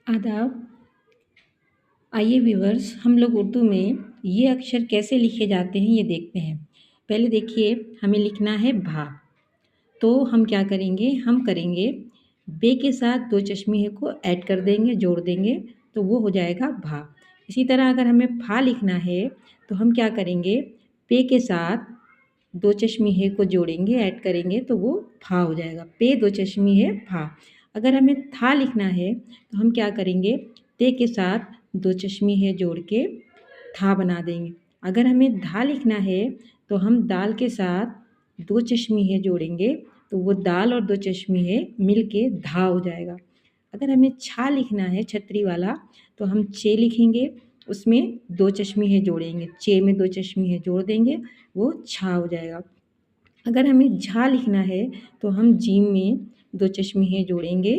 आदाब। आइए व्यूअर्स, हम लोग उर्दू में ये अक्षर कैसे लिखे जाते हैं ये देखते हैं। पहले देखिए, हमें लिखना है भा। तो हम क्या करेंगे, हम करेंगे बे के साथ दो चश्मे को ऐड कर देंगे, जोड़ देंगे, तो वो हो जाएगा भा। इसी तरह अगर हमें फा लिखना है तो हम क्या करेंगे, पे के साथ दो चश्मी है को जोड़ेंगे, ऐड करेंगे, तो वो फा हो जाएगा। पे दो चश्मी है फा। अगर हमें था लिखना है तो हम क्या करेंगे, ते के साथ दो चश्मी है जोड़ के था बना देंगे। अगर हमें धा लिखना है तो हम दाल के साथ दो चश्मी है जोड़ेंगे, तो वो दाल और दो चश्मी है मिल के धा हो जाएगा। अगर हमें छा लिखना है छतरी वाला, तो हम चे लिखेंगे, उसमें दो चश्मी है जोड़ेंगे, चे में दो चश्मी है जोड़ देंगे, वो छा हो जाएगा। अगर हमें झा लिखना है तो हम जीम में दो चश्मे जोड़ेंगे,